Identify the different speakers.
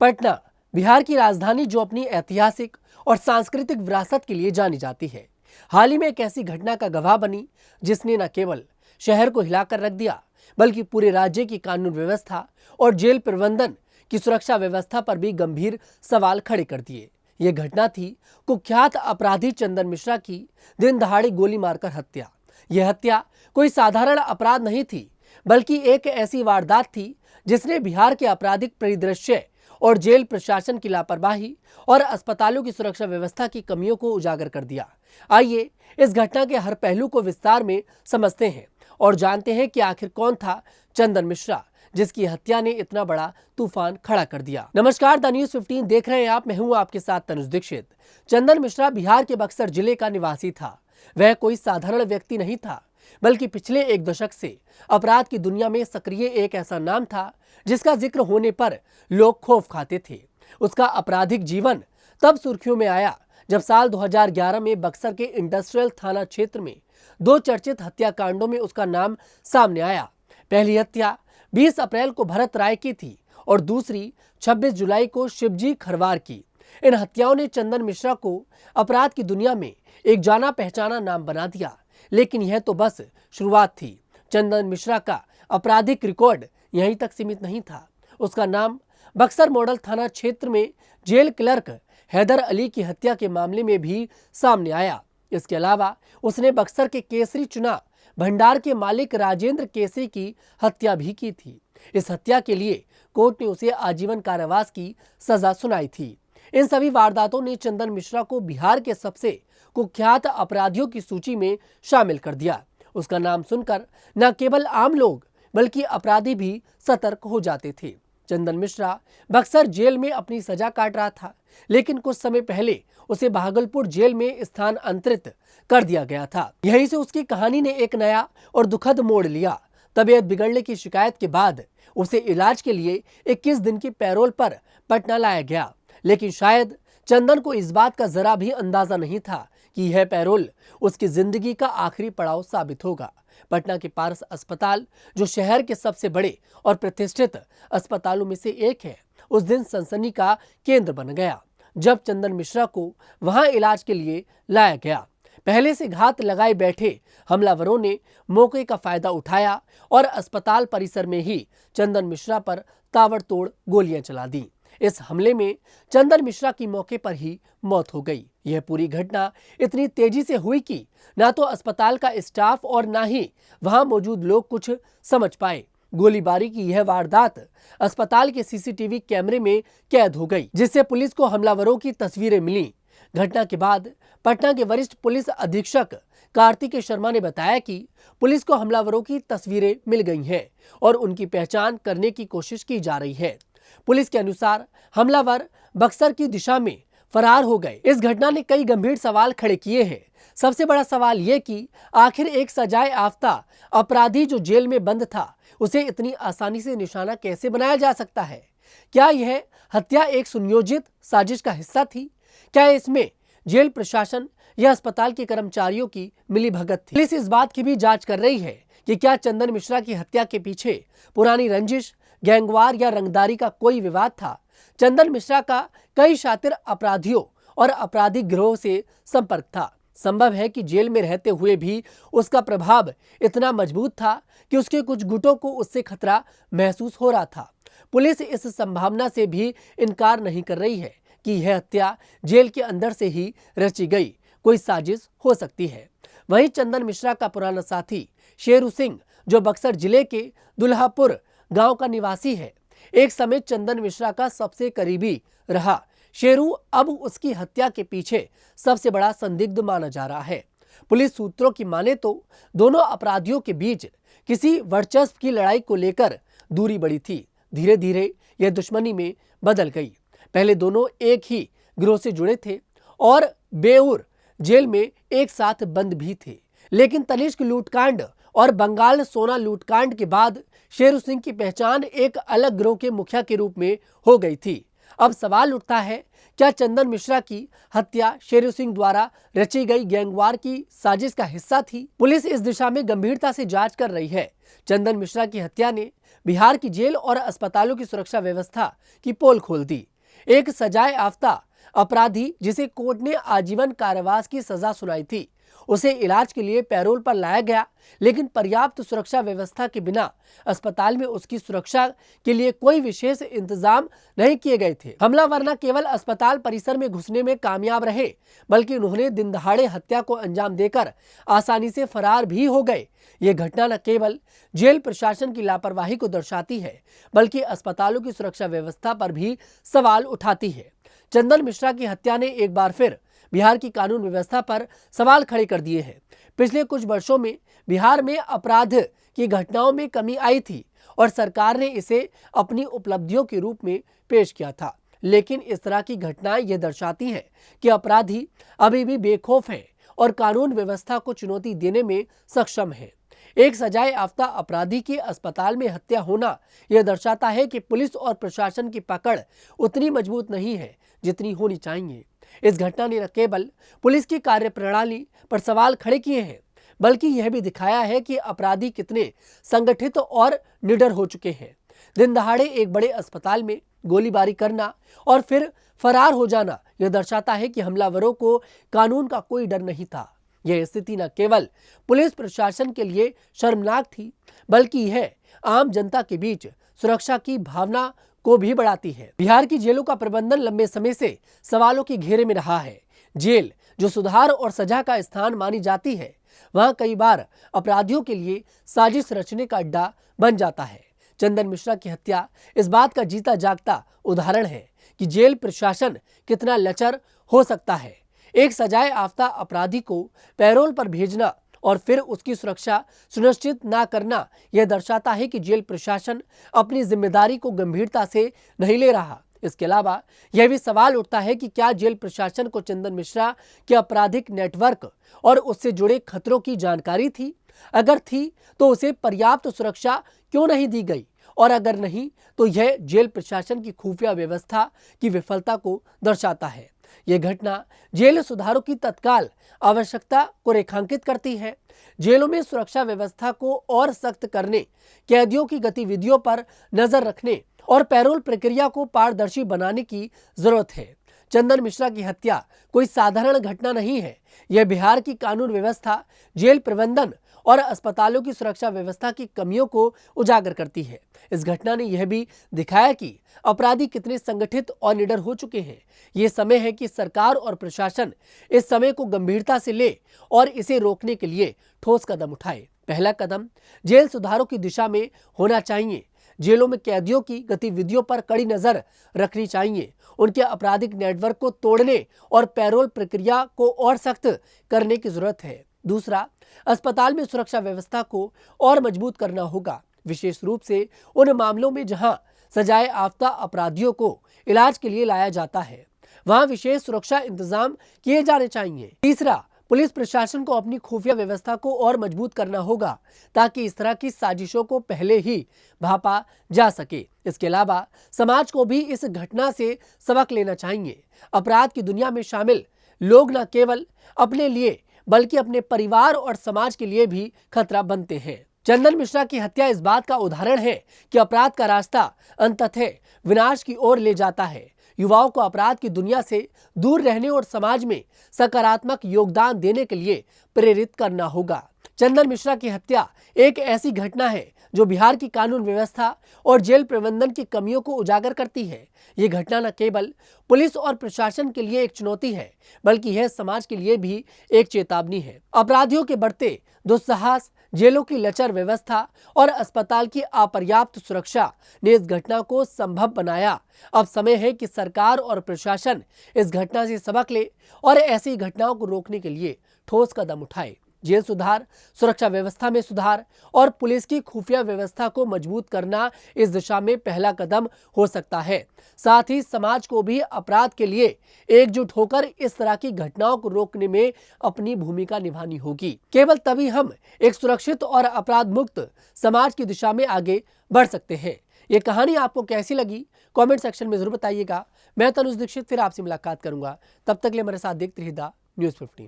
Speaker 1: पटना बिहार की राजधानी जो अपनी ऐतिहासिक और सांस्कृतिक विरासत के लिए जानी जाती है, हाल ही में एक ऐसी घटना का गवाह बनी जिसने न केवल शहर को हिलाकर रख दिया बल्कि पूरे राज्य की कानून व्यवस्था और जेल प्रबंधन की सुरक्षा व्यवस्था पर भी गंभीर सवाल खड़े कर दिए। ये घटना थी कुख्यात अपराधी चंदन मिश्रा की दिन दहाड़े गोली मारकर हत्या। यह हत्या कोई साधारण अपराध नहीं थी बल्कि एक ऐसी वारदात थी जिसने बिहार के आपराधिक परिदृश्य और जेल प्रशासन की लापरवाही और अस्पतालों की सुरक्षा व्यवस्था की कमियों को उजागर कर दिया। आइए इस घटना के हर पहलू को विस्तार में समझते हैं और जानते हैं कि आखिर कौन था चंदन मिश्रा जिसकी हत्या ने इतना बड़ा तूफान खड़ा कर दिया। नमस्कार, द न्यूज़ 15 देख रहे हैं आप। मैं हूं आपके साथ तनुज दीक्षित। चंदन मिश्रा बिहार के बक्सर जिले का निवासी था। वह कोई साधारण व्यक्ति नहीं था बल्कि पिछले एक दशक से अपराध की दुनिया में सक्रिय एक ऐसा नाम था जिसका जिक्र होने पर लोग खौफ खाते थे। उसका आपराधिक जीवन तब सुर्खियों में आया जब साल 2011 में बक्सर के इंडस्ट्रियल थाना क्षेत्र में दो चर्चित हत्याकांडों में उसका नाम सामने आया। पहली हत्या 20 अप्रैल को भरत राय की थी और दूसरी 26 जुलाई को शिवजी खरवार की। इन हत्याओं ने चंदन मिश्रा को अपराध की दुनिया में एक जाना पहचाना नाम बना दिया, लेकिन यह तो बस शुरुआत थी। चंदन मिश्रा का आपराधिक रिकॉर्ड यहीं तक सीमित नहीं था। उसका नाम बक्सर मॉडल थाना क्षेत्र में जेल क्लर्क हैदर अली की हत्या के मामले में भी सामने आया। इसके अलावा उसने बक्सर के केसरी चुना भंडार के मालिक राजेंद्र केसरी की हत्या भी की थी। इस हत्या के लिए कोर्ट ने उसे आजीवन कारावास की सजा सुनाई थी। इन सभी वारदातों ने चंदन मिश्रा को बिहार के सबसे कुख्यात अपराधियों की सूची में शामिल कर दिया। उसका नाम सुनकर न केवल आम लोग बल्कि अपराधी भी सतर्क हो जाते थे। चंदन मिश्रा बक्सर जेल में अपनी सजा काट रहा था, लेकिन कुछ समय पहले उसे भागलपुर जेल में स्थानांतरित कर दिया गया था। यहीं से उसकी कहानी ने एक नया और दुखद मोड़ लिया। तबीयत बिगड़ने की शिकायत के बाद उसे इलाज के लिए 21 दिन की पैरोल पर पटना लाया गया, लेकिन शायद चंदन को इस बात का जरा भी अंदाजा नहीं था कि यह पैरोल उसकी जिंदगी का आखिरी पड़ाव साबित होगा। पटना के पारस अस्पताल, जो शहर के सबसे बड़े और प्रतिष्ठित अस्पतालों में से एक है, उस दिन सनसनी का केंद्र बन गया जब चंदन मिश्रा को वहां इलाज के लिए लाया गया। पहले से घात लगाए बैठे हमलावरों ने मौके का फायदा उठाया और अस्पताल परिसर में ही चंदन मिश्रा पर ताबड़तोड़ गोलियां चला दी। इस हमले में चंदन मिश्रा की मौके पर ही मौत हो गई। यह पूरी घटना इतनी तेजी से हुई कि ना तो अस्पताल का स्टाफ और ना ही वहां मौजूद लोग कुछ समझ पाए। गोलीबारी की यह वारदात अस्पताल के सीसीटीवी कैमरे में कैद हो गई, जिससे पुलिस को हमलावरों की तस्वीरें मिली। घटना के बाद पटना के वरिष्ठ पुलिस अधीक्षक कार्तिक शर्मा ने बताया कि पुलिस को हमलावरों की तस्वीरें मिल गई हैं और उनकी पहचान करने की कोशिश की जा रही है। पुलिस के अनुसार हमलावर बक्सर की दिशा में फरार हो गए। इस घटना ने कई गंभीर सवाल खड़े किए हैं। सबसे बड़ा सवाल यह कि आखिर एक सजाए याफ्ता अपराधी जो जेल में बंद था, उसे इतनी आसानी से निशाना कैसे बनाया जा सकता है? क्या यह हत्या एक सुनियोजित साजिश का हिस्सा थी? क्या इसमें जेल प्रशासन या अस्पताल के कर्मचारियों की मिलीभगत थी? पुलिस इस बात की भी जांच कर रही है कि क्या चंदन मिश्रा की हत्या के पीछे पुरानी रंजिश, गैंगवार या रंगदारी का कोई विवाद था। चंदन मिश्रा का कई शातिर अपराधियों और आपराधिक गिरोह से संपर्क था। संभव है कि जेल में रहते हुए भी उसका प्रभाव इतना मजबूत था कि उसके कुछ गुटों को उससे खतरा महसूस हो रहा था। पुलिस इस संभावना से भी इनकार नहीं कर रही है कि यह हत्या जेल के अंदर से ही रची गई कोई साजिश हो सकती है। वहीं चंदन मिश्रा का पुराना साथी शेरू सिंह, जो बक्सर जिले के दुल्हापुर गांव का निवासी है, एक समय चंदन मिश्रा का सबसे करीबी रहा। शेरू अब उसकी हत्या के पीछे सबसे बड़ा संदिग्ध माना जा रहा है। पुलिस सूत्रों की माने तो दोनों अपराधियों के बीच किसी वर्चस्व की लड़ाई को लेकर दूरी बढ़ी थी। धीरे धीरे यह दुश्मनी में बदल गई। पहले दोनों एक ही गिरोह से जुड़े थे और बेऊर जेल में एक साथ बंद भी थे, लेकिन तनिष्क लूटकांड और बंगाल सोना लूटकांड के बाद शेरू सिंह की पहचान एक अलग गिरोह के मुखिया के रूप में हो गई थी। अब सवाल उठता है, क्या चंदन मिश्रा की हत्या शेरू सिंह द्वारा रची गई गैंगवार की साजिश का हिस्सा थी? पुलिस इस दिशा में गंभीरता से जांच कर रही है। चंदन मिश्रा की हत्या ने बिहार की जेल और अस्पतालों की सुरक्षा व्यवस्था की पोल खोल दी। एक सजाए याफ्ता अपराधी जिसे कोर्ट ने आजीवन कारावास की सजा सुनाई थी, उसे इलाज के लिए पैरोल पर लाया गया, लेकिन पर्याप्त सुरक्षा व्यवस्था के बिना अस्पताल में उसकी सुरक्षा के लिए कोई विशेष इंतजाम नहीं किए गए थे। हमलावर न केवल अस्पताल परिसर में घुसने में कामयाब रहे, बल्कि उन्होंने दिन दहाड़े हत्या को अंजाम देकर आसानी से फरार भी हो गए। ये घटना न केवल जेल प्रशासन की लापरवाही को दर्शाती है, बल्कि अस्पतालों की सुरक्षा व्यवस्था पर भी सवाल उठाती है। चंदन मिश्रा की हत्या ने एक बार फिर बिहार की कानून व्यवस्था पर सवाल खड़े कर दिए हैं। पिछले कुछ वर्षों में बिहार में अपराध की घटनाओं में कमी आई थी और सरकार ने इसे अपनी उपलब्धियों के रूप में पेश किया था, लेकिन इस तरह की घटनाएं ये दर्शाती हैं कि अपराधी अभी भी बेखौफ हैं और कानून व्यवस्था को चुनौती देने में सक्षम है। एक सजाए याफ्ता अपराधी की अस्पताल में हत्या होना यह दर्शाता है कि पुलिस और प्रशासन की पकड़ उतनी मजबूत नहीं है जितनी होनी चाहिए। इस घटना ने न केवल पुलिस की कार्यप्रणाली पर सवाल खड़े किए हैं, बल्कि यह भी दिखाया है कि अपराधी कितने संगठित और निडर हो चुके हैं। दिन दहाड़े एक बड़े अस्पताल में गोलीबारी करना और फिर फरार हो जाना यह दर्शाता है कि हमलावरों को कानून का कोई डर नहीं था। यह स्थिति न केवल पुलिस प्रशासन के लिए शर्मनाक थी, बल्कि यह आम जनता के बीच सुरक्षा की भावना को भी बढ़ाती है। बिहार की जेलों का प्रबंधन लंबे समय से सवालों के घेरे में रहा है। जेल जो सुधार और सजा का स्थान मानी जाती है, वहां कई बार अपराधियों के लिए साजिश रचने का अड्डा बन जाता है। चंदन मिश्रा की हत्या इस बात का जीता जागता उदाहरण है कि जेल प्रशासन कितना लचर हो सकता है। एक सजाए याफ्ता अपराधी को पैरोल पर भेजना और फिर उसकी सुरक्षा सुनिश्चित न करना यह दर्शाता है कि जेल प्रशासन अपनी जिम्मेदारी को गंभीरता से नहीं ले रहा। इसके अलावा यह भी सवाल उठता है कि क्या जेल प्रशासन को चंदन मिश्रा के आपराधिक नेटवर्क और उससे जुड़े खतरों की जानकारी थी? अगर थी तो उसे पर्याप्त सुरक्षा क्यों नहीं दी गई, और अगर नहीं तो यह जेल प्रशासन की खुफिया व्यवस्था की विफलता को दर्शाता है। यह घटना जेल सुधारों की तत्काल आवश्यकता को रेखांकित करती है। जेलों में सुरक्षा व्यवस्था को और सख्त करने, कैदियों की गतिविधियों पर नजर रखने और पैरोल प्रक्रिया को पारदर्शी बनाने की जरूरत है। चंदन मिश्रा की हत्या कोई साधारण घटना नहीं है। यह बिहार की कानून व्यवस्था, जेल प्रबंधन और अस्पतालों की सुरक्षा व्यवस्था की कमियों को उजागर करती है। इस घटना ने यह भी दिखाया कि अपराधी कितने संगठित और निडर हो चुके हैं। ये समय है कि सरकार और प्रशासन इस समय को गंभीरता से ले और इसे रोकने के लिए ठोस कदम उठाए। पहला कदम जेल सुधारों की दिशा में होना चाहिए। जेलों में कैदियों की गतिविधियों पर कड़ी नजर रखनी चाहिए, उनके आपराधिक नेटवर्क को तोड़ने और पैरोल प्रक्रिया को और सख्त करने की जरूरत है। दूसरा, अस्पताल में सुरक्षा व्यवस्था को और मजबूत करना होगा, विशेष रूप से उन मामलों में जहां सजाए याफ्ता अपराधियों को इलाज के लिए लाया जाता है, वहां विशेष सुरक्षा इंतजाम किए जाने चाहिए। तीसरा, पुलिस प्रशासन को अपनी खुफिया व्यवस्था को और मजबूत करना होगा ताकि इस तरह की साजिशों को पहले ही भांपा जा सके। इसके अलावा समाज को भी इस घटना से सबक लेना चाहिए। अपराध की दुनिया में शामिल लोग न केवल अपने लिए बल्कि अपने परिवार और समाज के लिए भी खतरा बनते हैं। चंदन मिश्रा की हत्या इस बात का उदाहरण है कि अपराध का रास्ता अंततः विनाश की ओर ले जाता है। युवाओं को अपराध की दुनिया से दूर रहने और समाज में सकारात्मक योगदान देने के लिए प्रेरित करना होगा। चंदन मिश्रा की हत्या एक ऐसी घटना है जो बिहार की कानून व्यवस्था और जेल प्रबंधन की कमियों को उजागर करती है। ये घटना न केवल पुलिस और प्रशासन के लिए एक चुनौती है, बल्कि यह समाज के लिए भी एक चेतावनी है। अपराधियों के बढ़ते दुस्साहस, जेलों की लचर व्यवस्था और अस्पताल की अपर्याप्त सुरक्षा ने इस घटना को संभव बनाया। अब समय है कि सरकार और प्रशासन इस घटना से सबक ले और ऐसी घटनाओं को रोकने के लिए ठोस कदम उठाए। जेल सुधार, सुरक्षा व्यवस्था में सुधार और पुलिस की खुफिया व्यवस्था को मजबूत करना इस दिशा में पहला कदम हो सकता है। साथ ही समाज को भी अपराध के लिए एकजुट होकर इस तरह की घटनाओं को रोकने में अपनी भूमिका निभानी होगी। केवल तभी हम एक सुरक्षित और अपराध मुक्त समाज की दिशा में आगे बढ़ सकते हैं। ये कहानी आपको कैसी लगी कमेंट सेक्शन में जरूर बताइएगा। मैं तनुज दीक्षित फिर आपसे मुलाकात करूंगा, तब तक के लिए मेरे साथ देखते रहिए न्यूज़ 15।